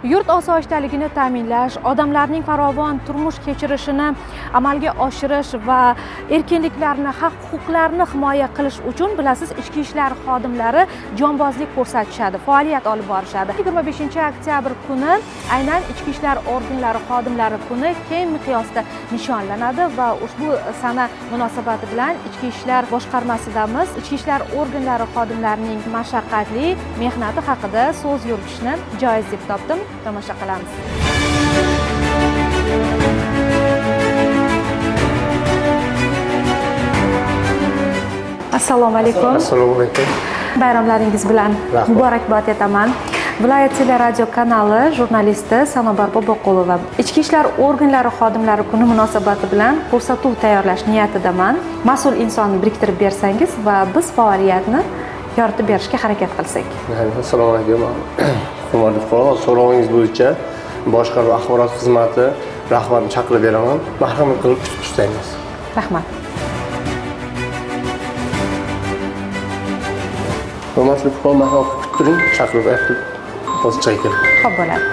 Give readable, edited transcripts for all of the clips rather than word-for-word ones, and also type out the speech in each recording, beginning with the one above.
Yurt osoyishtaligini ta'minlash, odamlarning farovon turmush kechirishini amalga oshirish va erkinliklarini, haq-huquqlarini himoya qilish uchun bilasiz, ichki ishlar xodimlari jonbozlik ko'rsatishadi, faoliyat olib borishadi. 25-oktyabr kuni aynan ichki ishlar organlari xodimlari kuni keng miqyosda nishonlanadi va ushbu sana munosabati bilan ichki ishlar boshqarmasidamiz ichki ishlar organlari xodimlarining mashaqqatli mehnati haqida so'z yuritishni joiz deb topdim. Tomosha qilamiz. Assalomu alaykum. Assalomu alaykum. Bayramlaringiz bilan muborakbod etaman. Viloyat teleradio kanali jurnalisti Sanobar Boboqulova. Ichki ishlar organlari xodimlari kuni munosabati bilan ko'rsatuv tayyorlash niyatidaman. Mas'ul insonni biriktirib bersangiz va biz faoliyatni yoritib berishga harakat qilsak. Assalomu alaykum. Hurmatli fuqarolar, so'rovingiz bo'yicha boshqaruv axborot xizmati rahbarini chaqirib beraman. Marhamat qilib kutib tutsangiz. Rahmat. Hurmatli fuqarolar, marhamat kutib turing, chaqirib aytib hozir chayqir. Xo'p bo'ladi.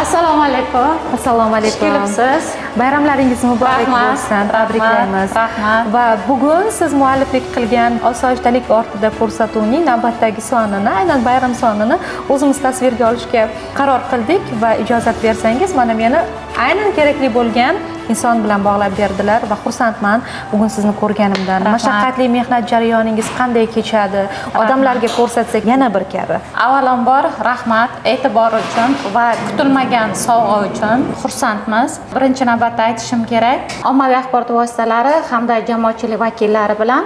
Assalomu alaykum. Assalomu alaykum. Kelibsiz. Bayramlaringiz muborak bo'lsin. Tabriklaymiz. Rahmat. Va bugun siz mualliflik qilgan osoyishtalik ortida ko'rsatuvning navbatdagi sonini, aynan bayram sonini o'zimiz tasvirga olishga qaror qildik va ijozat bersangiz, mana meni aynan kerakli bo'lgan inson bilan bog'lab berdilar va xursandman bugun sizni ko'rganimdan. Mashaqqatli mehnat jarayoningiz qanday kechadi? Odamlarga ko'rsatsak yana bir karra. Avvalambor rahmat e'tibor uchun va kutilmagan sovg'a uchun xursandmiz. Birinchi navbatda aytishim kerak, ommaviy axborot vositalari hamda jamoatchilik vakillari bilan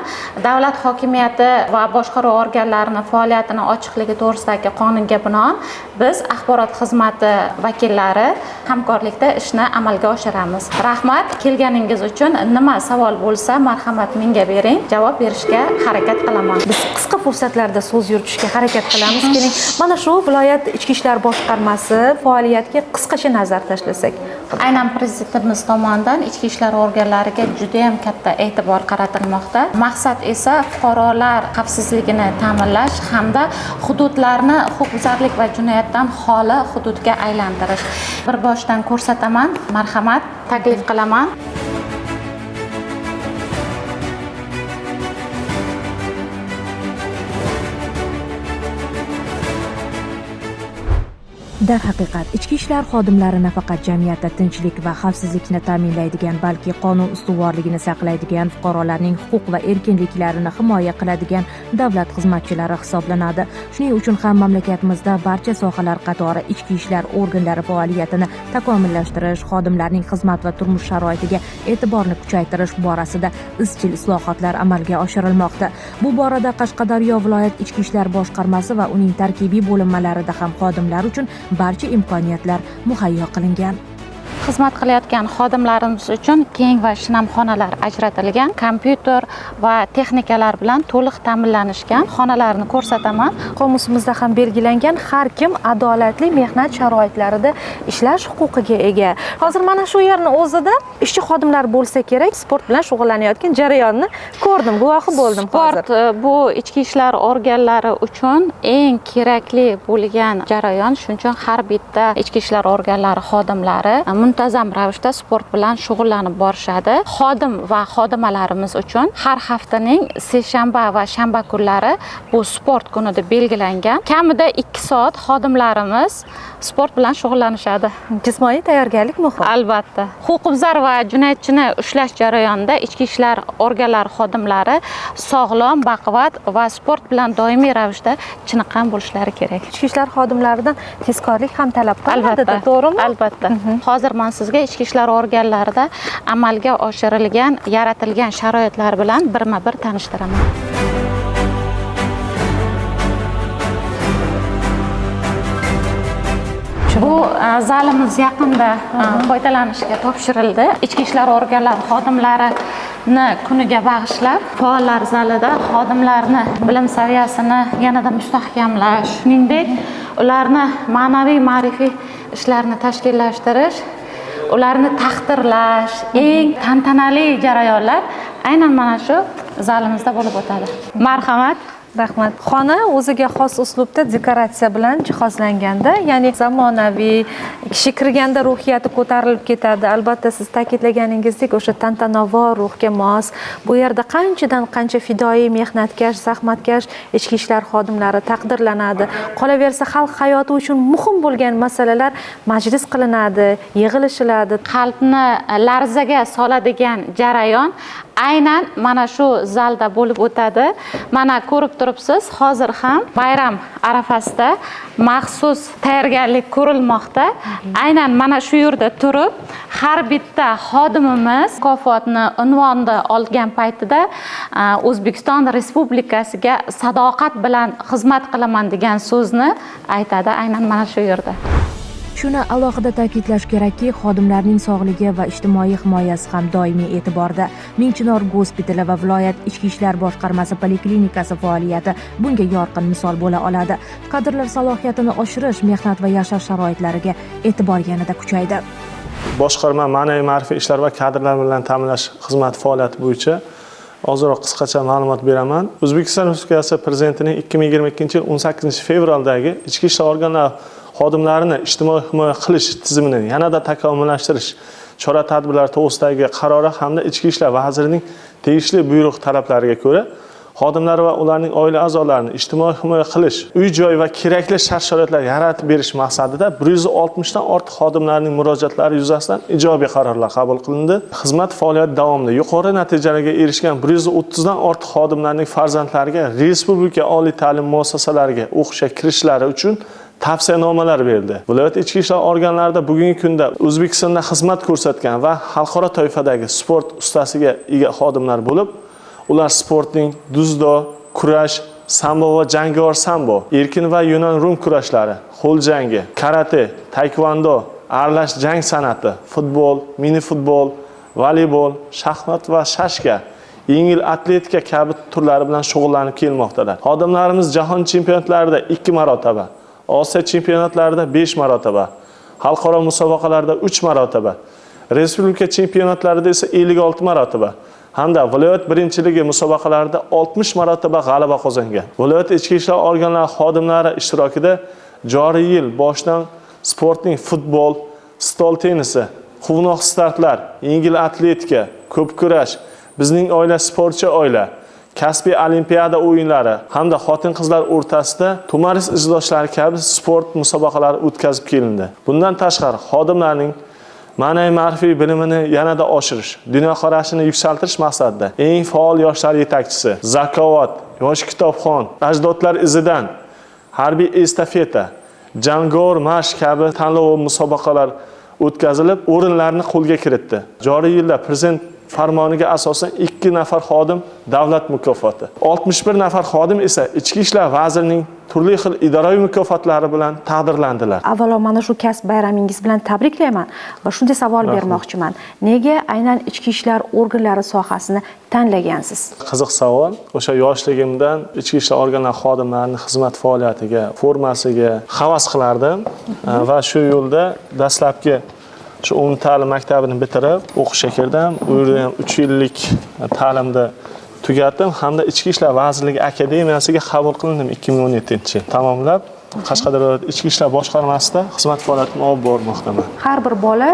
davlat hokimiyati va boshqaruv organlarining faoliyatini ochiqligi to'g'risidagi qonunga binoan biz axborot xizmati vakillari hamkorlikda ishni amalga oshiramiz. Rahmat, kelganingiz uchun nima savol bo'lsa, marhamat menga bering, javob berishga harakat qilaman. Biz qisqa fursatlarda so'z yuritishga harakat qilamiz. Keling, mana shu viloyat ichki ishlar boshqarmasi faoliyatiga qisqacha nazar tashlasak. Aynan prezidentimiz tomonidan ichki ishlar organlariga juda ham katta e'tibor qaratilmoqda. Maqsad esa fuqarolar xavfsizligini ta'minlash hamda hududlarni huquqbuzarlik va jinoyatdan xoli hududga aylantirish. Bir boshdan ko'rsataman, marhamat, taklif qilaman. Darhaqiqat, ichki ishlar xodimlari nafaqat jamiyatda tinchlik va xavfsizlikni ta'minlaydigan, balki qonun ustuvorligini saqlaydigan, fuqarolarning huquq va erkinliklarini himoya qiladigan davlat xizmatchilari hisoblanadi. Shuning uchun ham mamlakatimizda barcha sohalar qatori ichki ishlar organlari faoliyatini takomillashtirish, xodimlarning xizmat va turmush sharoitiga e'tiborni kuchaytirish borasida izchil islohotlar amalga oshirilmoqda. Bu borada Qashqadaryo viloyat ichki ishlar boshqarmasi va uning tarkibiy bo'linmalarida ham xodimlar uchun barcha imkoniyatlar muhayyo qilingan. Xizmat qilayotgan xodimlarimiz uchun keng va shinam xonalar ajratilgan, kompyuter va texnikalar bilan to'liq ta'minlanishgan xonalarni ko'rsataman. Qomusimizda ham belgilangan har kim adolatli mehnat sharoitlarida ishlash huquqiga ega. Hozir mana shu yerni o'zida ishchi xodimlar bo'lsa kerak, sport bilan shug'ullanayotgan jarayonni ko'rdim, guvohi bo'ldim hozir. Sport bu ichki ishlar organlari uchun eng kerakli bo'lgan jarayon. Shuning uchun har bitta ichki ishlar organlari xodimlari muntazam ravishda sport bilan shug'ullanib borishadi. Xodim va xodimalarimiz uchun har haftaning seshanba va shanba kunlari bu sport kuni deb belgilangan. Kamida 2 soat xodimlarimiz sport bilan shug'ullanishadi. Jismoniy tayyorgarlik muhim. Albatta. Huquqbuzar va jinoyatchini ushlash jarayonida ichki ishlar organlari xodimlari sog'lom, baquvvat va sport bilan doimiy ravishda chiniqqan bo'lishlari kerak. Ichki ishlar xodimlaridan tezkorlik ham talab qilinadi, to'g'rimi? Albatta. Hozir men sizga ichki ishlar organlarida amalga oshirilgan, yaratilgan sharoitlar bilan birma-bir tanishtiraman. Bu zalimiz yaqinda foydalanishga topshirildi. Ichki ishlar organlari xodimlarini kuniga bag'ishlab, faollar zalida xodimlarni bilim saviyasini yanada mustahkamlash, shuningdek, ularni ma'naviy ma'rifiy ishlarini tashkillashtirish, ularni taqdirlash, eng tantanali jarayonlar aynan mana shu zalimizda bo'lib o'tadi. Marhamat. Rahmat. Xona o'ziga xos uslubda dekoratsiya bilan jihozlanganda, ya'ni zamonaviy, kishi kirganda ruhiyati ko'tarilib ketadi. Albatta siz ta'kidlaganingizdek, o'sha tantanavor ruhga mos. Bu yerda qanchadan qancha fidoyi, mehnatkash, zahmatkash ichki ishlar xodimlari taqdirlanadi. Qolaversa, xalq hayoti uchun muhim bo'lgan masalalar majlis qilinadi, yig'ilishiladi. Qalbni larzaga soladigan jarayon aynan mana shu zalda bo'lib o'tadi. Mana ko'rib turibsiz, hozir ham bayram arafasida maxsus tayyorgarlik ko'rilmoqda. Aynan mana shu yerda turib, har bitta xodimimiz mukofotni unvonni olgan paytida O'zbekiston Respublikasiga sadoqat bilan xizmat qilaman degan so'zni aytadi aynan mana shu yerda. Shuni alohida ta'kidlash kerakki, xodimlarning sog'ligi va ijtimoiy himoyasi ham doimiy e'tiborda. Mingchinor gospitali va viloyat ichki ishlar boshqarmasi poliklinikasi faoliyati bunga yorqin misol bo'la oladi. Kadrlar salohiyatini oshirish, mehnat va yashash sharoitlariga e'tibor yanada kuchaydi. Boshqarma ma'naviy ma'rifiy ishlar va kadrlar bilan ta'minlash xizmati faoliyati bo'yicha ozroq qisqacha ma'lumot beraman. O'zbekiston Respublikasi Prezidentining 2022-yil 18-fevraldagi ichki ishlar organlari xodimlarini ijtimoiy himoya qilish tizimini yanada takomillashtirish chora-tadbirlari to'g'risidagi qarori hamda Ichki ishlar vazirining tegishli buyruq talablariga ko'ra xodimlar va ularning oila a'zolarini ijtimoiy himoya qilish, uy-joy va kerakli shart-sharoitlar yaratib berish maqsadida 160 dan ortiq xodimlarning murojaatlari yuzasidan ijobiy qarorlar qabul qilindi. Xizmat faoliyati davomida yuqori natijalarga erishgan 130 dan ortiq xodimlarning farzandlariga respublika oliy ta'lim muassasalariga o'qishga kirishlari uchun tavsiyanomalar berdi. Viloyat ichki ishlar organlarida bugungi kunda O'zbekistonda xizmat ko'rsatgan va xalqaro toifadagi sport ustasiga ega xodimlar bo'lib, ular sportning duzdo, kurash, sambo va jangovar sambo, erkin va yunon rum kurashlari, qo'l jangi, karate, taekvondo, aralash jang san'ati, futbol, mini futbol, voleybol, shaxmat va shashka, yengil atletika kabi turlari bilan shug'ullanib kelmoqdalar. Xodimlarimiz jahon chempionatlarida 2 marotaba, Osiyo chempionatlarida 5 marotaba, xalqaro musobaqalarda 3 marotaba, respublika chempionatlarida esa 56 marotaba hamda viloyat birinchiligi musobaqalarida 60 marotaba g'alaba qozongan. Viloyat ichki ishlar organlari xodimlari ishtirokida joriy yil boshidan sportning futbol, stol tennisi, quvnoq startlar, yengil atletika, ko'p kurash, bizning oila sportchi oila, kasbiy olimpiada o'yinlari hamda xotin-qizlar o'rtasida tumaris izdoshlari kabi sport musobaqalari o'tkazib kelindi. Bundan tashqari xodimlarning ma'naviy ma'rifiy bilimini yanada oshirish, dunyoqarashini yuksaltirish maqsadida eng faol yoshlar yetakchisi, zakovat, yosh kitobxon, ajdodlar izidan, harbiy estafeta, jangovar mashq kabi tanlov va musobaqalar o'tkazilib, o'rinlarni qo'lga kiritdi. Joriy yilda prezident farmoniga asosan 2 nafar xodim davlat mukofoti, 61 nafar xodim esa Ichki ishlar vazirining turli xil idoraviy mukofotlari bilan taqdirlandilar. Avvalo mana shu kasb bayramingiz bilan tabriklayman va shunday savol bermoqchiman. Nega aynan ichki ishlar organlari sohasini tanlagansiz? Qiziq savol. O'sha yoshligimdan ichki ishlar organlari xodimlarining xizmat faoliyatiga, formasiga havas qilardim va shu yo'lda dastlabki shu umumta'lim maktabini bitirib o'qishga kirdim. U yerda ham 3 yillik ta'limni tugatdim hamda Ichki ishlar vazirligi akademiyasiga qabul qilindim 2017-yil. Tamomlab Qashqadaryo ichki ishlar boshqarmasida xizmat faoliyatini olib bormoqdaman. Har bir bola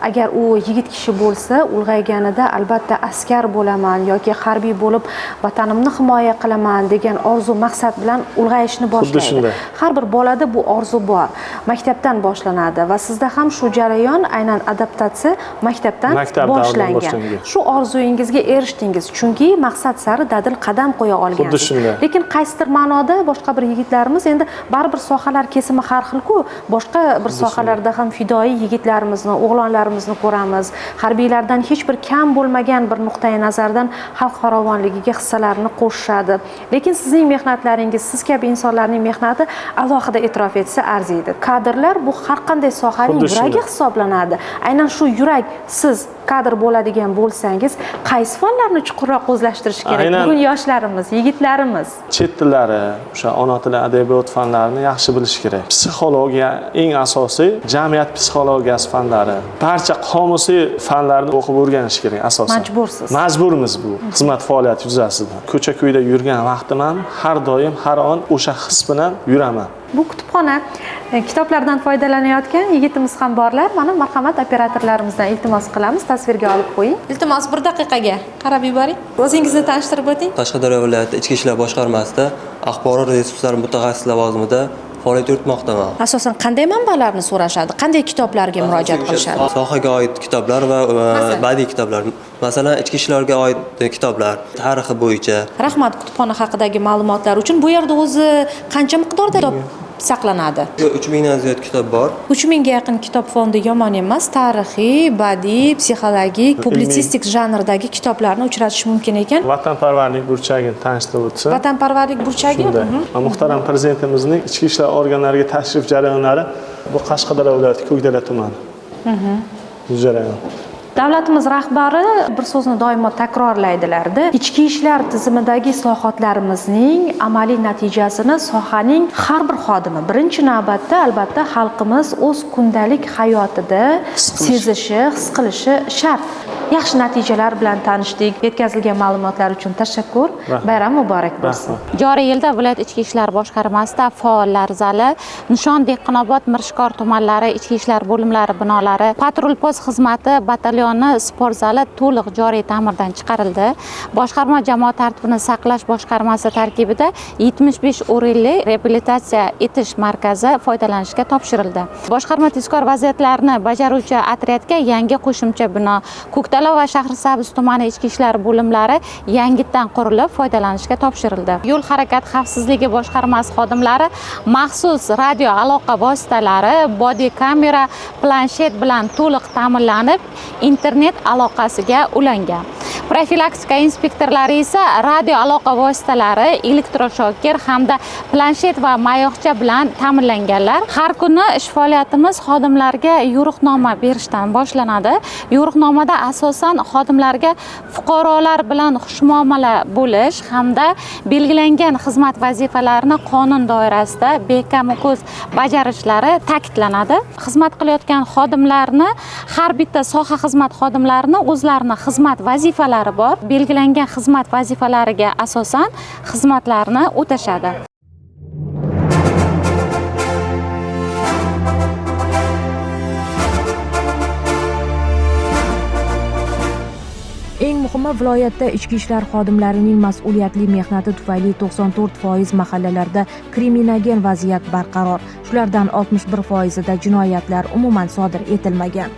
agar u yigit kishi bo'lsa, ulg'ayganida albatta askar bo'laman yoki harbiy bo'lib vatanimni himoya qilaman degan orzu maqsad bilan ulg'ayishni boshlaydi. Har bir bolada bu orzu bor. Maktabdan boshlanadi va sizda ham shu jarayon aynan adaptatsiya maktabdan boshlangan. Shu orzuyingizga erishdingiz, chunki maqsad sari dadil qadam qo'ya olgansiz. Lekin qaysidir ma'noda boshqa bir yigitlarimiz endi baribir sohalar kesimi har xil-ku, boshqa bir sohalarda ham fidoyi yigitlarimizni, o'g'lonlarimizni ko'ramiz. Harbiylardan hech bir kam bo'lmagan bir nuqtai nazardan xalq farovonligiga hissalarini qo'shishadi. Lekin sizning mehnatlaringiz, siz kabi insonlarning mehnati alohida e'tirof etsa arziydi. Kadrlar bu har qanday sohaning yuragi hisoblanadi. Aynan shu yurak siz kadr bo'ladigan bo'lsangiz, qaysi fanlarni chuqurroq o'zlashtirish kerak? Aynan. Bugun yoshlarimiz, yigitlarimiz Chet tillari, o'sha ona tili adabiyot fanlarini yaxshi bilish kerak. Psixologiya eng asosiy, jamiyat psixologiyasi fanlari. Barcha qomusiy fanlarni o'qib o'rganish kerak asosan. majbursiz. Majburmiz bu xizmat faoliyati yuzasidan. Ko'cha-ko'yda yurgan vaqtim ham har doim, har on o'sha his bilan yuraman. Bu kutubxona kitoblardan foydalanayotgan yigitimiz ham borlar. Mana marhamat operatorlarimizdan iltimos qilamiz, tasvirga olib qo'ying. Iltimos 1 daqiqaga qarab yuboring. O'zingizni tanishtirib o'ting. Qashqadaryo viloyati Ichki ishlar boshqarmasida axborot resurslari mutaxassisi lavozimida faoliyat yuritmoqdaman. Asosan qanday manbalarni so'rashadi? Qanday kitoblarga murojaat qilishadi? Sohaga oid kitoblar va badiiy kitoblar. Masalan, ichki ishlarga oid kitoblar, tarixi bo'yicha. Rahmat kutubxona haqidagi ma'lumotlar uchun. Bu yerda o'zi qancha miqdorda kitob saqlanadi? 3000 dan ziyod kitob bor. 3000 ga yaqin kitob fondi yomon emas. Tarixiy, badiiy, psixologik, publitsistik janrdagi kitoblarni uchratish mumkin ekan. Vatanparvarlik burchagini tanishtirib o'tsa. Vatanparvarlik burchagi. Muhtaram prezidentimizning ichki ishlar organlariga tashrif jarayonlari bu Qashqadaryo viloyati Ko'kdala tumani. Bu jarayon. Davlatimiz rahbari bir so'zni doimo takrorlaydilar-da. Ichki ishlar tizimidagi islohotlarimizning amaliy natijasini sohaning har bir xodimi birinchi navbatda albatta xalqimiz o'z kundalik hayotida sezishi, his qilishi shart. Yaxshi natijalar bilan tanishdik. Yetkazilgan ma'lumotlar uchun tashakkur. Bayram muborak bo'lsin. Joriy yilda viloyat ichki ishlar boshqarmasida faollar zali, Nishon, Dehqonobod, Mirishkor tumanlari ichki ishlar bo'limlari binolari, patrul post xizmati batalyoni sport zali to'liq joriy ta'mirdan chiqarildi. Boshqarma jamoat tartibini saqlash boshqarmasi tarkibida 75 o'rinli reabilitatsiya etish markazi foydalanishga topshirildi. Boshqarma tezkor vaziyatlarni bajaruvchi otryadga yangi qo'shimcha bino, Ko'kdala va Shahrisabz tumani ichki ishlar bo'limlari yangitdan qurilib foydalanishga topshirildi. Yo'l harakati xavfsizligi boshqarmasi xodimlari maxsus radio aloqa vositalari, body kamera, planshet bilan to'liq ta'minlanib, internet aloqasiga ulangan. Profilaktika inspektorlari esa radio aloqa vositalari, elektroshokir hamda planshet va mayoqcha bilan ta'minlanganlar. Har kuni ish faoliyatimiz xodimlarga yo'riqnoma berishdan boshlanadi. Yo'riqnomada asosan xodimlarga fuqarolar bilan xushmuomala bo'lish hamda belgilangan xizmat vazifalarini qonun doirasida bekamuko'z bajarishlari ta'kidlanadi. Xizmat qilayotgan xodimlarni, har bitta soha xizmat xodimlarini o'zlarining xizmat vazifalari bor. Belgilangan xizmat vazifalariga asosan xizmatlarni o'tashadi. Eng muhimi, viloyatda ichki ishlar xodimlarining mas'uliyatli mehnati tufayli 94% mahallalarda kriminogen vaziyat barqaror. Shulardan 61%da jinoyatlar umuman sodir etilmagan.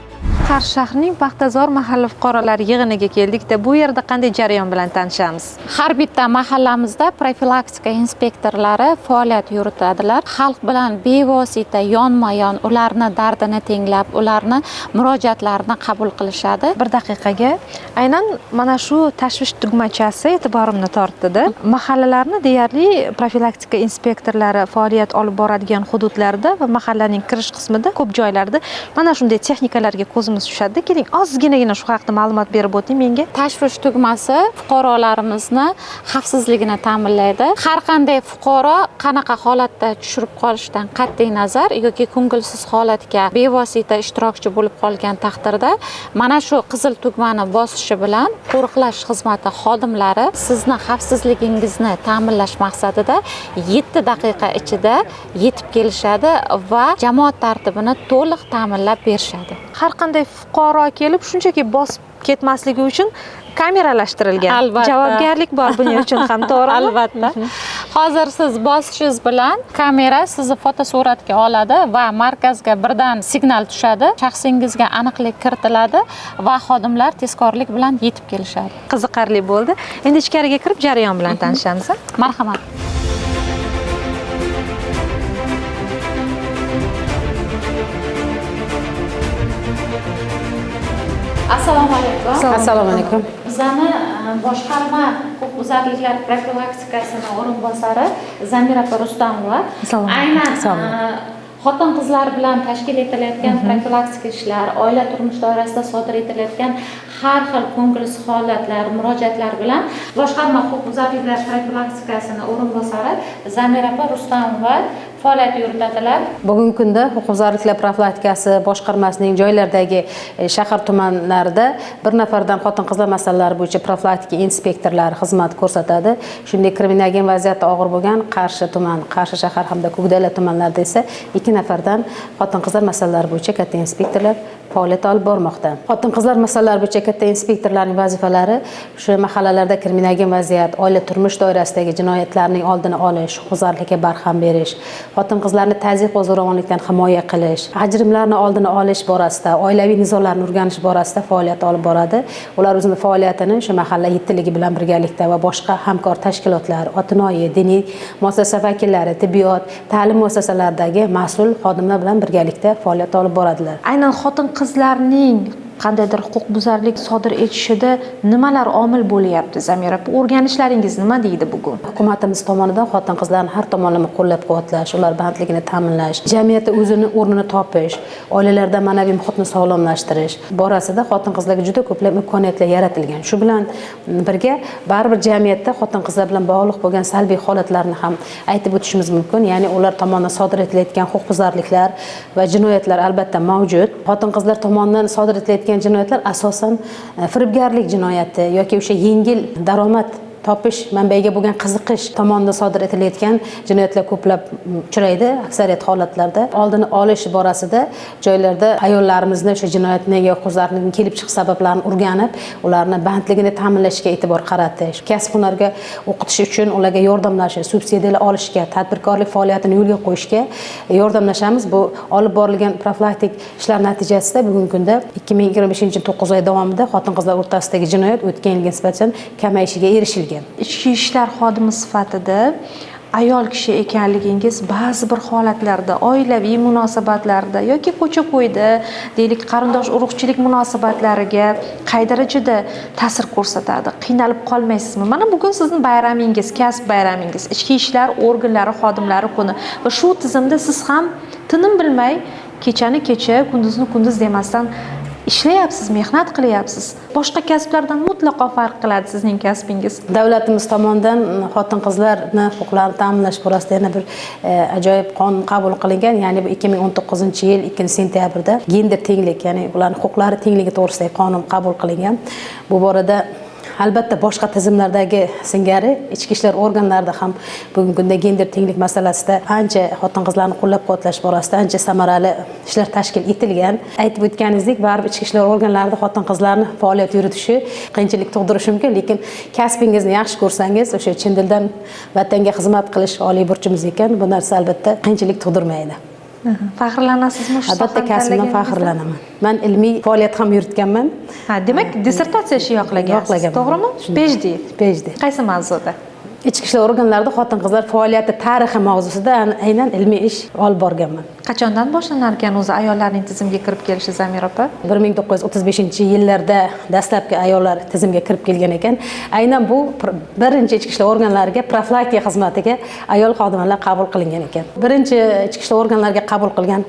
Qarshi shahrining Paxtazor mahalla fuqarolari yig'iniga keldik-da, bu yerda qanday jarayon bilan tanishamiz? Har bitta mahallamizda profilaktika inspektorlari faoliyat yuritadilar. Xalq bilan bevosita yonma-yon ularni dardini tinglab, ularni murojaatlarini qabul qilishadi. 1 daqiqaga aynan mana shu tashvish tugmachasi e'tiborimni tortdi-da. Mahallalarni deyarli profilaktika inspektorlari faoliyat olib boradigan hududlarda va mahallaning kirish qismida ko'p joylarda mana shunday texnikalarga ko'zimiz tushadi. Keling, ozginagina shu haqida ma'lumot berib o'ting menga. Tashvish tugmasi fuqarolarimizni xavfsizligini ta'minlaydi. Har qanday fuqaro qanaqa holatda tushirib qolishidan qat'iy nazar yoki ko'ngilsiz holatga bevosita ishtirokchi bo'lib qolgan taqdirda mana shu qizil tugmani bosishi bilan qo'riqlash xizmati xodimlari sizni xavfsizligingizni ta'minlash maqsadida 7 daqiqa ichida yetib kelishadi va jamoat tartibini to'liq ta'minlab berishadi. Har qanday fuqaro kelib shunchaki bosib ketmasligi uchun kameralashtirilgan. Albatta. Javobgarlik bor buning uchun ham, to'g'rimi? Albatta. Hozir siz bosishingiz bilan kamera sizni fotosuratga oladi va markazga birdan signal tushadi. Shaxsingizga aniqlik kiritiladi va xodimlar tezkorlik bilan yetib kelishadi. Qiziqarli bo'ldi. Endi ichkariga kirib jarayon bilan tanishamiz. Marhamat. Assalomu alaykum. Assalomu alaykum. Bizani boshqarma huquqbuzarliklar profilaktikasini o'rinbosari Zamira Rustamova aynan xotin qizlar bilan tashkil etilayotgan profilaktik ishlar, oila turmush doirasida sodir etilayotgan har xil ko'ngilsiz holatlar, murojaatlar bilan boshqarma huquqbuzarliklar profilaktikasini o'rinbosari Zamira opa Rustamova faoliyat yuritadilar. Bugungi kunda huquqbuzarliklar profilaktikasi boshqarmasining joylardagi shahar tumanlarida bir nafardan xotin-qizlar masalalari bo'yicha profilaktika inspektorlari xizmat ko'rsatadi. Shuningdek, kriminogen vaziyati og'ir bo'lgan Qarshi tuman, Qarshi shahar hamda Ko'kdala tumanlarida esa 2 nafardan xotin-qizlar masalalari bo'yicha katta inspektorlar faoliyat olib bormoqda. Xotin-qizlar masalalari bo'yicha katta inspektorlarning vazifalari shu mahallalarda kriminogen vaziyat, oila turmush doirasidagi jinoyatlarning oldini olish, huquqbuzarlikka barham berish, xotin-qizlarni tazyiq va zo'ravonlikdan himoya qilish, ajrimlarni oldini olish borasida, oilaviy nizolarni o'rganish borasida faoliyat olib boradi. Ular o'zining faoliyatini shu mahalla yetiligi bilan birgalikda va boshqa hamkor tashkilotlar, otinoyi, diniy muassasa vakillari, tibbiyot, ta'lim muassasalaridagi mas'ul xodimlar bilan birgalikda faoliyat olib boradilar. Aynan xotin-qizlarning qandaydir huquqbuzarlik sodir etishida nimalar omil bo'lyapti, Zamira opa? O'rganishlaringiz nima deydi bugun? Hukumatimiz tomonidan xotin-qizlarni har tomonlama qo'llab-quvvatlash, ular bandligini ta'minlash, jamiyatda o'zini o'rnini topish, oilalarda ma'naviy muhitni sog'lomlashtirish borasida xotin-qizlarga juda ko'plab imkoniyatlar yaratilgan. Shu bilan birga baribir jamiyatda xotin-qizlar bilan bog'liq bo'lgan salbiy holatlarni ham aytib o'tishimiz mumkin. Ya'ni ular tomonidan sodir etilayotgan huquqbuzarliklar va jinoyatlar albatta mavjud. Xotin-qizlar tomonidan sodir etilayotgan jinoyatlar asosan firibgarlik jinoyati yoki o'sha yengil daromad topish manbaiga bo'lgan qiziqish tomonidan sodir etilayotgan jinoyatlar ko'plab uchraydi. Aksariyat holatlarda oldini olish borasida joylarda ayollarimizni o'sha jinoyatni yoki huquqbuzarlikning kelib chiqish sabablarini o'rganib, ularni bandligini ta'minlashga e'tibor qaratish, kasb-hunarga o'qitish uchun ularga yordamlash, subsidiyalar olishga, tadbirkorlik faoliyatini yo'lga qo'yishga yordamlashamiz. Bu olib borilgan profilaktik ishlar natijasida bugungi kunda 2025-yil 9 oy davomida xotin-qizlar o'rtasidagi jinoyat o'tgan yilga nisbatan kamayishiga erishilgan. Ichki ishlar xodimi sifatida ayol kishi ekanligingiz ba'zi bir holatlarda, oilaviy munosabatlarda yoki ko'cha-ko'yda, deylik, qarindosh urug'chilik munosabatlariga qay darajada ta'sir ko'rsatadi? Qiynalib qolmaysizmi? Mana bugun sizning bayramingiz, kasb bayramingiz, ichki ishlar organlari xodimlari kuni va shu tizimda siz ham tinim bilmay kechani kecha, kunduzni kunduz demasdan ishlayapsiz, mehnat qilyapsiz. Boshqa kasblardan mutlaqo farq qiladi sizning kasbingiz. Davlatimiz tomonidan xotin-qizlarni huquqlarini ta'minlash borasida yana bir ajoyib qonun qabul qilingan. Ya'ni bu 2019-yil 2-sentyabrda gender tenglik, ya'ni ularning huquqlari tengligi to'g'risidagi qonun qabul qilingan. Bu borada albatta boshqa tizimlardagi singari ichki ishlar organlarida ham bugungi kunda gender tenglik masalasida ancha xotin-qizlarni qo'llab-quvvatlash borasida ancha samarali ishlar tashkil etilgan. Aytib o'tganingizdek, baribir ichki ishlar organlarida xotin-qizlarni faoliyat yuritishi qiyinchilik tug'dirishi mumkin, lekin kasbingizni yaxshi ko'rsangiz, o'sha chin dildan vatanga xizmat qilish oliy burchimiz ekan, bu narsa albatta qiyinchilik tug'dirmaydi. Faxrlanasizmi? Albatta kasbimdan faxrlanaman. Men ilmiy faoliyat ham yuritganman. Demak, dissertatsiya ishi yoqlagansiz, to'g'rimi? PhD. Qaysi mavzuda? Ichki ishlar organlarida xotin-qizlar faoliyati tarixi mavzusida aynan ilmiy ish olib borganman. Qachondan boshlanar ekan o'zi ayollarning tizimga kirib kelishi, Zamira opa? 1935-yillarda dastlabki ayollar tizimga kirib kelgan ekan. Aynan bu birinchi ichki ishlar organlariga profilaktika xizmatiga ayol xodimlar qabul qilingan ekan. Birinchi ichki ishlar organlariga qabul qilgan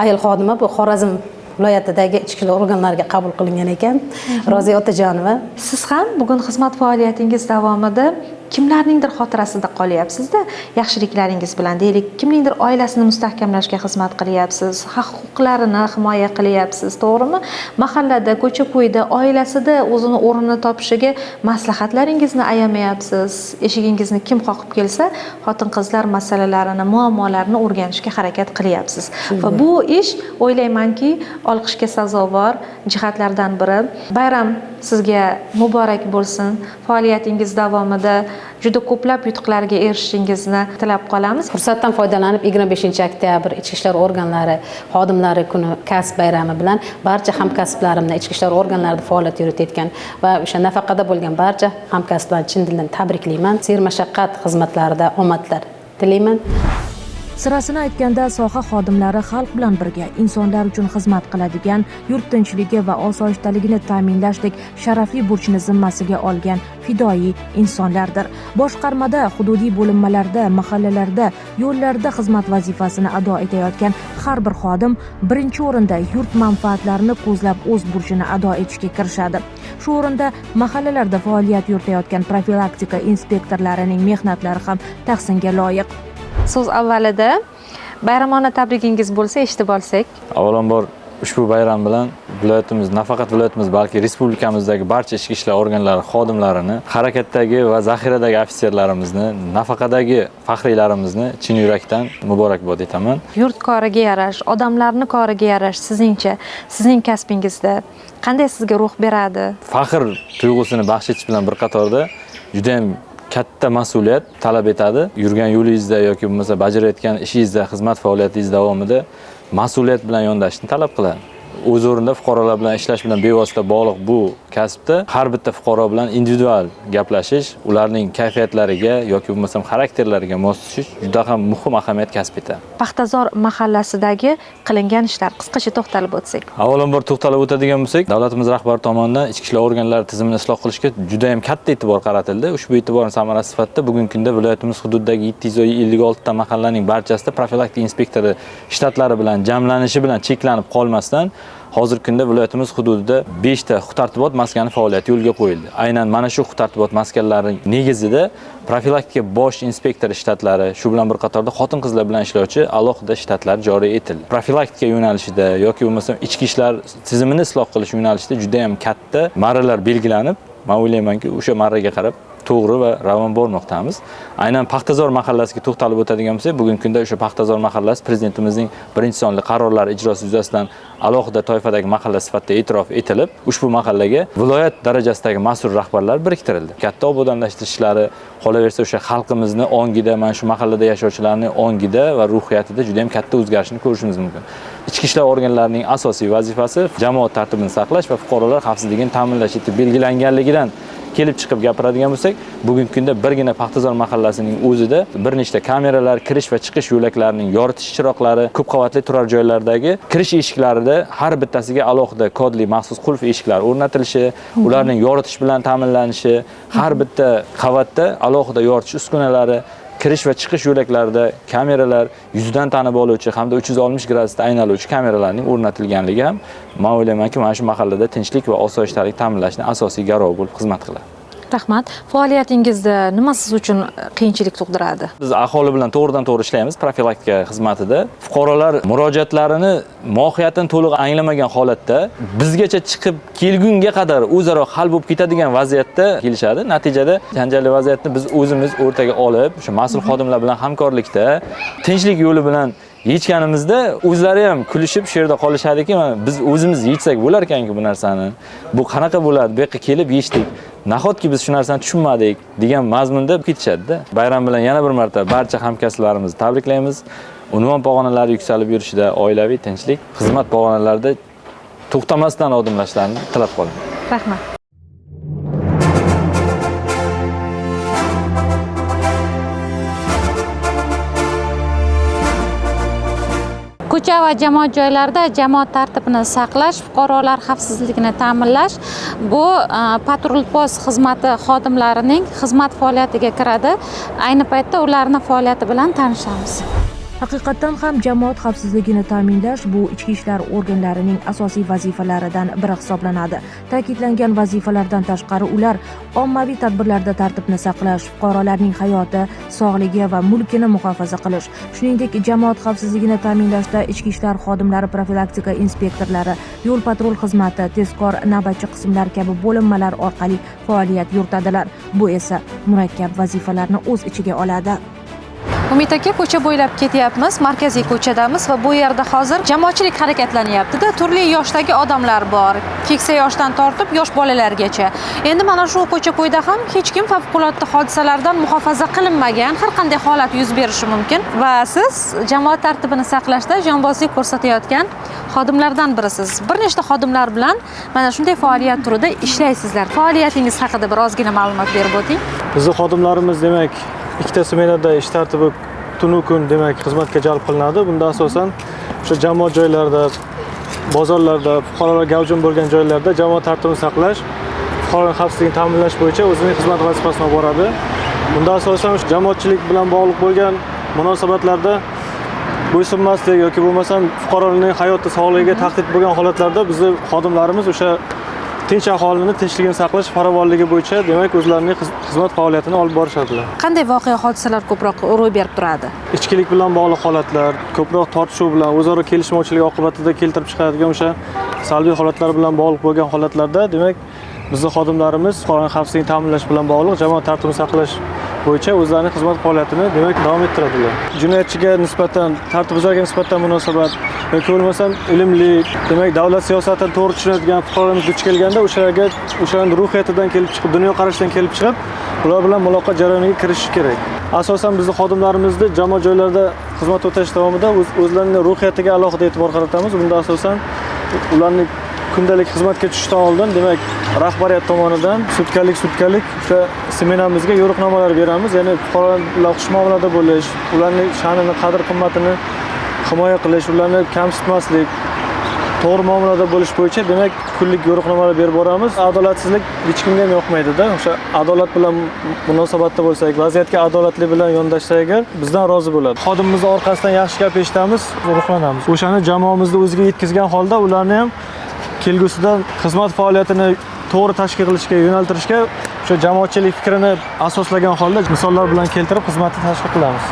ayol xodima bu Xorazm viloyatidagi ichki ishlar organlariga qabul qilingan ekan. Roziya Otajonova. Siz ham bugun xizmat faoliyatingiz davomida kimlarningdir xotirasida qolyapsiz-da, yaxshiliklaringiz bilan, deylik, kimningdir oilasini mustahkamlashga xizmat qilyapsiz, huquqlarini himoya qilyapsiz, to'g'rimi? Mahallada, ko'cha-ko'yda, oilasida o'zini o'rnini topishiga maslahatlaringizni ayamayapsiz. Eshigingizni kim qoqib kelsa, xotin-qizlar masalalarini, muammolarini o'rganishga harakat qilyapsiz. Va bu ish, o'ylaymanki, olqishga sazovor jihatlardan biri. Bayram sizga muborak bo'lsin. Faoliyatingiz davomida juda ko'plab yutuqlarga erishishingizni tilab qolamiz. Fursatdan foydalanib 25-oktyabr ichki ishlar organlari xodimlari kuni kasb bayrami bilan barcha hamkasblarimni ichki ishlar organlarida faoliyat yuritayotgan va o'sha nafaqada bo'lgan barcha hamkasblarni chin dildan tabriklayman. Sermashaqqat xizmatlarida omadlar tilayman. Sirasini aytganda, soha xodimlari xalq bilan birga insonlar uchun xizmat qiladigan, yurt tinchligi va osoyishtaligini ta'minlashdek sharafli burchni zimmasiga olgan fidoyi insonlardir. Boshqarmada, hududiy bo'linmalarda, mahallalarda, yo'llarda xizmat vazifasini ado etayotgan har bir xodim birinchi o'rinda yurt manfaatlarini ko'zlab o'z burchini ado etishga kirishadi. Shu o'rinda mahallalarda faoliyat yuritayotgan profilaktika inspektorlarining mehnatlari ham tahsinga loyiq. So'z avvalida bayramona tabrigingiz bo'lsa eshitib olsak. Avvalambor ushbu bayram bilan viloyatimiz, nafaqat viloyatimiz, balki respublikamizdagi barcha ichki ishlar organlari xodimlarini, harakatdagi va zaxiradagi ofitserlarimizni, nafaqadagi faxriylarimizni chin yurakdan muborakbod etaman. Yurt koriga yarash, odamlarning koriga yarash sizningcha, sizning kasbingizda qanday sizga ruh beradi? Faxr tuyg'usini baxsh etish bilan bir qatorda juda ham katta mas'uliyat talab etadi. Yurgan yo'lingizda yoki bo'lmasa bajarayotgan ishingizda, xizmat faoliyatingiz davomida mas'uliyat bilan yondashishni talab qiladi. O'z o'rnida fuqarolar bilan ishlash bilan bevosita bog'liq bu kasbda har bitta fuqaro bilan individual gaplashish, ularning kayfiyatlariga yoki bo'lmasam xarakterlariga mos tushish juda ham muhim ahamiyat kasb etadi. Paxtazor mahallasidagi qilingan ishlar qisqacha to'xtalib o'tsak. Avvalambor to'xtalib o'tadigan bo'lsak, davlatimiz rahbari tomonidan ichki ishlar organlari tizimini isloh qilishga juda ham katta e'tibor qaratildi. Ushbu e'tiborning samarasi sifatida bugungi kunda viloyatimiz hududidagi 756 ta mahallaning barchasida profilaktika inspektori shtatlari bilan jamlanishi bilan cheklanib qolmasdan hozirgi kunda viloyatimiz hududida 5 ta huquq-tartibot maskani faoliyati yo'lga qo'yildi. Aynan mana shu huquq-tartibot maskanlarining negizida profilaktika bosh inspektori shtatlari, shu bilan bir qatorda xotin-qizlar bilan ishlovchi alohida shtatlar joriy etildi. Profilaktika yo'nalishida yoki bo'lmasa ichki ishlar tizimini isloh qilish yo'nalishida juda ham katta marralar belgilanib, men o'ylaymanki, o'sha marraga qarab to'g'ri va ravon bormoqdamiz. Aynan Paxtazor mahallasiga to'xtalib o'tadigan bo'lsak, bugungi kunda o'sha Paxtazor mahallasi prezidentimizning birinchi sonli qarorlari ijrosi yuzasidan alohida toifadagi mahalla sifatida e'tirof etilib, ushbu mahallaga viloyat darajasidagi mas'ul rahbarlar biriktirildi. Katta obodonlashtirish ishlari qolaversa o'sha xalqimizni ongida, mana shu mahallada yashovchilarning ongida va ruhiyatida juda ham katta o'zgarishni ko'rishimiz mumkin. Ichki ishlar organlarining asosiy vazifasi jamoat tartibini saqlash va fuqarolar xavfsizligini ta'minlash etib belgilanganligidan kelib chiqib gapiradigan bo'lsak, bugungi kunda birgina Paxtazor mahallasining o'zida bir nechta kameralar, kirish va chiqish yo'laklarining yoritish chiroqlari, ko'p qavatli turar joylardagi kirish eshiklarida har bittasiga alohida kodli maxsus qulf eshiklar o'rnatilishi, ularning yoritish bilan ta'minlanishi, har bitta qavatda alohida yoritish uskunalari, kirish va chiqish yo'laklarida kameralar, yuzidan tanib oluvchi hamda 360 gradusda aylanuvchi kameralarning o'rnatilganligi ham men o'ylaymanki, mana shu mahallada tinchlik va osoyishtalik ta'minlashning asosiy garovi bo'lib xizmat qiladi. Rahmat. Faoliyatingizda nima siz uchun qiyinchilik tug'diradi? Biz aholi bilan to'g'ridan-to'g'ri ishlaymiz profilaktika xizmatida. Fuqarolar murojaatlarini mohiyatini to'liq anglamagan holatda bizgacha chiqib kelgunga qadar o'zaro hal bo'lib ketadigan vaziyatda kelishadi. Natijada janjalli vaziyatni biz o'zimiz o'rtaga olib, o'sha mas'ul xodimlar bilan hamkorlikda tinchlik yo'li bilan yechganimizda o'zlari ham kulishib shu yerda qolishadiki, biz o'zimiz yechsak bo'lar ekanki bu narsani. Bu qanaqa bo'ladi? Bu yerga kelib yechdik. Nahotki biz shu narsani tushunmadik degan mazmunda ketishadi-da. Bayram bilan yana bir marta barcha hamkasblarimizni tabriklaymiz. Unvon pog'onalari yuksalib yurishida oilaviy tinchlik, xizmat pog'onalarida to'xtamasdan odimlashlarini tilab qolaman. Rahmat. Ko'cha va jamoat joylarida jamoat tartibini saqlash, fuqarolar xavfsizligini ta'minlash bu patrul-post xizmati xodimlarining xizmat faoliyatiga kiradi. Ayni paytda ularning faoliyati bilan tanishamiz. Haqiqatan ham jamoat xavfsizligini ta'minlash bu ichki ishlar organlarining asosiy vazifalaridan biri hisoblanadi. Ta'kidlangan vazifalardan tashqari ular ommaviy tadbirlarda tartibni saqlash, fuqarolarning hayoti, sog'ligi va mulkini muhofaza qilish, shuningdek jamoat xavfsizligini ta'minlashda ichki ishlar xodimlari, profilaktika inspektorlari, yo'l patrul xizmati, tezkor navbatchi qismlar kabi bo'linmalar orqali faoliyat yuritadilar. Bu esa murakkab vazifalarni o'z ichiga oladi. Umid aka, ko'cha bo'ylab ketyapmiz, markaziy ko'chadamiz va bu yerda hozir jamoatchilik harakatlanyapti-da, turli yoshdagi odamlar bor, keksa yoshdan tortib yosh bolalargacha. Endi mana shu ko'cha-ko'yda ham hech kim favqulodda hodisalardan muhofaza qilinmagan, har qanday holat yuz berishi mumkin va siz jamoat tartibini saqlashda jonbozlik ko'rsatayotgan xodimlardan birisiz. Bir nechta xodimlar bilan mana shunday faoliyat turida ishlaysizlar. Faoliyatingiz haqida bir ozgina ma'lumot berib o'ting. Bizning xodimlarimiz demak ikkita smenada ish tartibi tunu kun demak xizmatga jalb qilinadi. Bunda asosan o'sha jamoat joylarida, bozorlarda, fuqarolar gavjum bo'lgan joylarda jamoat tartibini saqlash, fuqarolar xavfsizligini ta'minlash bo'yicha o'zining xizmat vazifasini olib boradi. Bunda asosan jamoatchilik bilan bog'liq bo'lgan munosabatlarda bo'ysunmaslik yoki bo'lmasam fuqarolarning hayoti, sog'ligiga tahdid bo'lgan holatlarda bizning xodimlarimiz o'sha tinch aholini tinchligini saqlash farovonligi bo'yicha demak o'zlarining xizmat faoliyatini olib borishadilar. Qanday voqea hodisalar ko'proq ro'y berib turadi? Ichkilik bilan bog'liq holatlar, ko'proq tortishuv bilan, o'zaro kelishmovchilik oqibatida keltirib chiqadigan o'sha salbiy holatlar bilan bog'liq bo'lgan holatlarda demak bizning xodimlarimiz fuqaroning xavfsizligini ta'minlash bilan bog'liq jamoat tartibini saqlash bo'yicha o'zlarining xizmat faoliyatini demak davom ettiradilar. Jinoyatchiga nisbatan, tartibbuzarga nisbatan munosabat yoki bo'lmasam ilmli, demak davlat siyosatini to'g'ri tushunadigan fuqarolarimiz duch kelganda o'shalarning ruhiyatidan kelib chiqib, dunyoqarashidan kelib chiqib, ular bilan muloqot jarayoniga kirishish kerak. Asosan bizning xodimlarimizni jamoat joylarida xizmat o'tash davomida o'zlarining ruhiyatiga alohida e'tibor qaratamiz. Bunda asosan ularning kundalik xizmatga tushishdan oldin demak rahbariyat tomonidan sutkalik o'sha smenamizga yo'riqnomalar beramiz. Ya'ni fuqarolar bilan xushmuomalada bo'lish, ularning sha'nini, qadr-qimmatini himoya qilish, ularni kamsitmaslik, to'g'ri muomalada bo'lish bo'yicha demak kunlik yo'riqnomalar berib boramiz. Adolatsizlik hech kimga ham yoqmaydi-da. O'sha adolat bilan munosabatda bo'lsak, vaziyatga adolatli bilan yondashsak agar bizdan rozi bo'ladi. Xodimimizni orqasidan yaxshi gap eshitamiz, ruhlanamiz. O'shani jamoamizda o'ziga yetkazgan holda ularni ham kelgusidan xizmat faoliyatini to'g'ri tashkil qilishga, yo'naltirishga o'sha jamoatchilik fikrini asoslagan holda misollar bilan keltirib xizmatni tashkil qilamiz.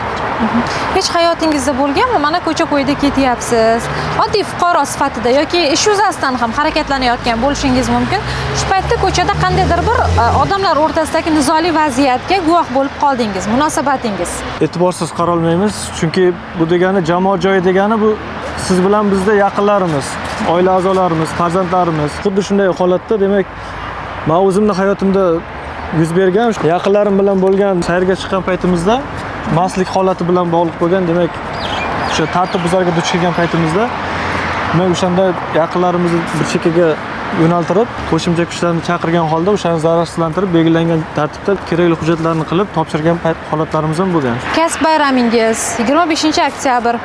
Hech hayotingizda bo'lganmi? Mana ko'cha-ko'yda ketyapsiz. Oddiy fuqaro sifatida yoki ish yuzasidan ham harakatlanayotgan bo'lishingiz mumkin. Shu paytda ko'chada qandaydir bir odamlar o'rtasidagi nizoli vaziyatga guvoh bo'lib qoldingiz. Munosabatingiz? E'tiborsiz qarolmaymiz, chunki bu degani jamoat joyi degani bu siz bilan bizda yaqinlarimiz, oila a'zolarimiz, farzandlarimiz. Xuddi shunday holatda demak men o'zimning hayotimda yuz bergan yaqinlarim bilan bo'lgan sayrga chiqqan paytimizda mastlik holati bilan bog'liq bo'lgan demak o'sha tartibbuzarga duch kelgan paytimizda men o'shanda yaqinlarimizni bir chekkaga yo'naltirib qo'shimcha kuchlarni chaqirgan holda o'shani zararsizlantirib belgilangan tartibda kerakli hujjatlarni qilib topshirgan holatlarimiz ham bo'lgan. Kasb bayramingiz 25-oktyabr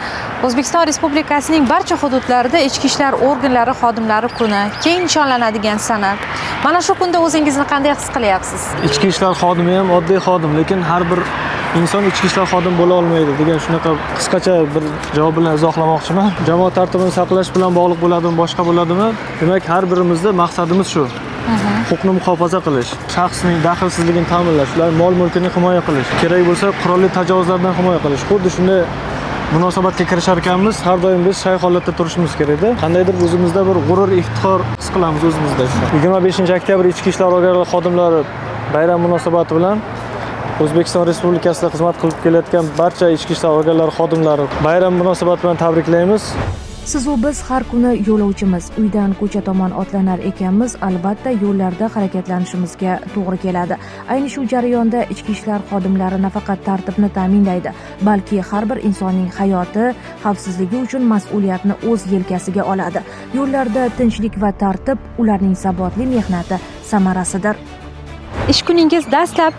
O'zbekiston Respublikasining barcha hududlarida ichki ishlar organlari xodimlari kuni keng nishonlanadigan sana. Mana shu kunda o'zingizni qanday his qilyapsiz? Ichki ishlar xodimi ham oddiy xodim, lekin har bir inson ichki ishlar xodim bo'la olmaydi degan shunaqa qisqacha bir javob bilan izohlamoqchiman. Jamoat tartibini saqlash bilan bog'liq bo'ladimi, boshqa bo'ladimi? Demak, har birimizda maqsadimiz shu. Huquqni muhofaza qilish, shaxsning daxlsizligini ta'minlash, ular mol-mulkini himoya qilish, kerak bo'lsa qurolli tajovuzlardan himoya qilish. Xuddi shunday munosabatga kirishar ekanmiz, har doim biz shay holatda turishimiz kerak-da. Qandaydir o'zimizda bir g'urur, iftixor his qilamiz o'zimizda. 25-oktyabr ichki ishlar organlari xodimlari bayram munosabati bilan O'zbekiston Respublikasida xizmat qilib kelayotgan barcha ichki ishlar organlari xodimlari bayram munosabati bilan tabriklaymiz. Siz u biz har kuni yo'lovchimiz. Uydan ko'cha tomon otlanar ekanmiz, albatta yo'llarda harakatlanishimizga to'g'ri keladi. Ayni shu jarayonda ichki ishlar xodimlari nafaqat tartibni ta'minlaydi, balki har bir insonning hayoti, xavfsizligi uchun mas'uliyatni o'z yelkasiga oladi. Yo'llarda tinchlik va tartib ularning sabotli mehnati samarasidir. Ish kuningiz dastlab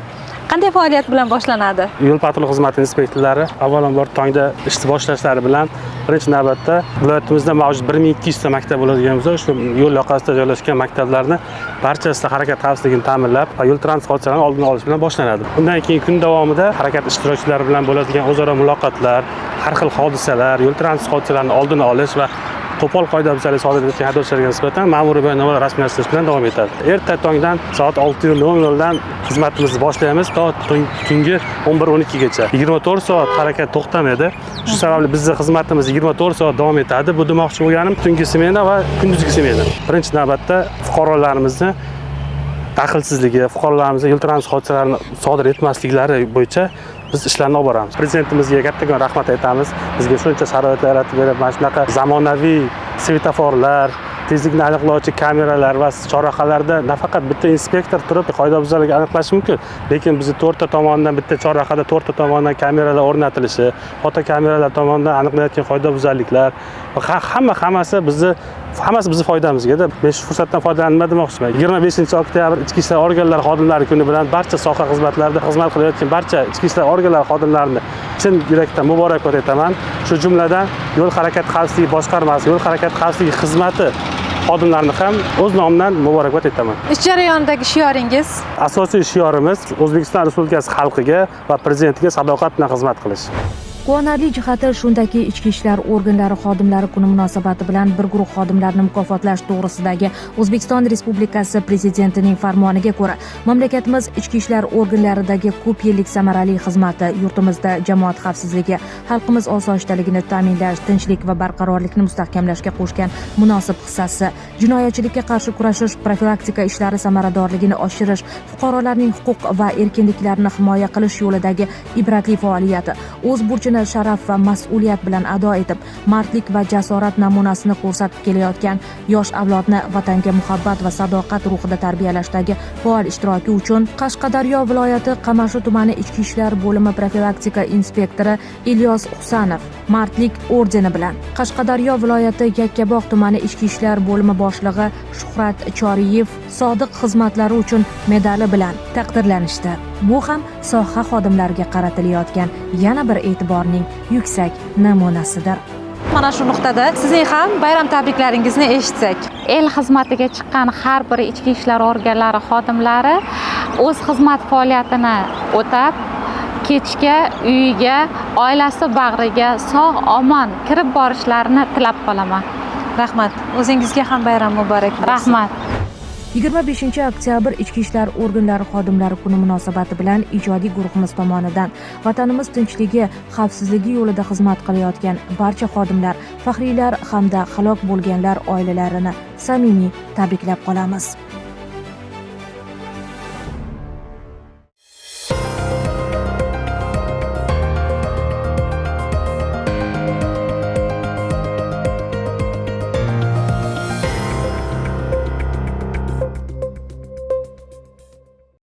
qanday faoliyat bilan boshlanadi? Yo'l patrul xizmati inspektorlari avvalambor tongda ishni boshlashlari bilan birinchi navbatda viloyatimizda mavjud 1200 ta maktab bo'ladigan bo'lsa, shu yo'l yoqasida joylashgan maktablarni barchasida harakat xavfsizligini ta'minlab va yo'l transport hodisalarini oldini olish bilan boshlanadi. Undan keyin kun davomida harakat ishtirokchilari bilan bo'ladigan o'zaro muloqotlar, har xil hodisalar, yo'l transport hodisalarini oldini olish va qo'pol qoidabuzarlik sodir etgan haydovchilarga nisbatan ma'muriy bayonnomalar rasmiylashtirish bilan davom etadi. Erta tongdan soat 6:00 dan xizmatimizni boshlaymiz to tungi 11-12 gacha. 24 soat harakat to'xtamaydi. Shu sababli bizning xizmatimiz 24 soat davom etadi. Bu demoqchi bo'lganim tungi smena va kunduzgi smena. Birinchi navbatda fuqarolarimizni daxlsizligi, fuqarolarimizni yo'l transport hodisalarini sodir etmasliklari bo'yicha biz ishlarni olib boramiz. Prezidentimizga kattagan rahmat aytamiz. Bizga shuncha sharoitlar yaratib berib, mana shunaqa zamonaviy svetoforlar, tezlikni aniqlovchi kameralar va chorrahalarda nafaqat bitta inspektor turib qoidabuzarlikni aniqlashi mumkin, lekin bizni 4 ta tomonidan bitta chorrahada 4 ta tomonidan kameralar o'rnatilishi, foto kameralar tomonidan aniqlanayotgan qoidabuzarliklar va hammasi bizni hammasi bizni foydamizga-da. Men shu fursatdan foydalanib nima demoqchiman? 25-oktyabr ichki ishlar organlari xodimlari kuni bilan barcha soha xizmatlarida xizmat qilayotgan barcha ichki ishlar organlari xodimlarini chin yurakdan muborakbod etaman. Shu jumladan yo'l harakati xavfsizligi boshqarmasi, yo'l harakati xavfsizligi xizmati xodimlarini ham o'z nomidan muborakbod etaman. Ish jarayonidagi shioringiz? Asosiy shiorimiz O'zbekiston Respublikasi xalqiga va prezidentiga sadoqat bilan xizmat qilish. Quvonarli jihati shundaki, ichki ishlar organlari xodimlari kuni munosabati bilan bir guruh xodimlarni mukofotlash to'g'risidagi O'zbekiston Respublikasi Prezidentining farmoniga ko'ra, mamlakatimiz ichki ishlar organlaridagi ko'p yillik samarali xizmati, yurtimizda jamoat xavfsizligi, xalqimiz osoyishtaligini ta'minlash, tinchlik va barqarorlikni mustahkamlashga qo'shgan munosib hissasi, jinoyatchilikka qarshi kurashish, profilaktika ishlari samaradorligini oshirish, fuqarolarning huquq va erkinliklarini himoya qilish yo'lidagi ibratli faoliyati, o'z burchini sharaf va mas'uliyat bilan ado etib, mardlik va jasorat namunasini ko'rsatib kelayotgan yosh avlodni vatanga muhabbat va sadoqat ruhida tarbiyalashdagi faol ishtiroki uchun Qashqadaryo viloyati Qamashi tumani ichki ishlar bo'limi profilaktika inspektori Ilyos Husanov mardlik ordeni bilan, Qashqadaryo viloyati Yakkabog' tumani ichki ishlar bo'limi boshlig'i Shuhrat Choriyev sodiq xizmatlari uchun medali bilan taqdirlanishdi. Bu ham soha xodimlariga qaratilayotgan yana bir e'tiborning yuksak namunasidir. Mana shu nuqtada sizning ham bayram tabriklaringizni eshitsak. El xizmatiga chiqqan har bir ichki ishlar organlari xodimlari o'z xizmat faoliyatini o'tab, kechga uyiga, oilasi bag'riga sog' omon kirib borishlarini tilab qolaman. Rahmat. O'zingizga ham bayram muborak bo'lsin. Rahmat. 25-oktyabr ichki ishlar organlari xodimlari kuni munosabati bilan ijodiy guruhimiz tomonidan vatanimiz tinchligi, xavfsizligi yo'lida xizmat qilayotgan barcha xodimlar, faxriylar hamda halok bo'lganlar oilalarini samimiy tabriklab qolamiz.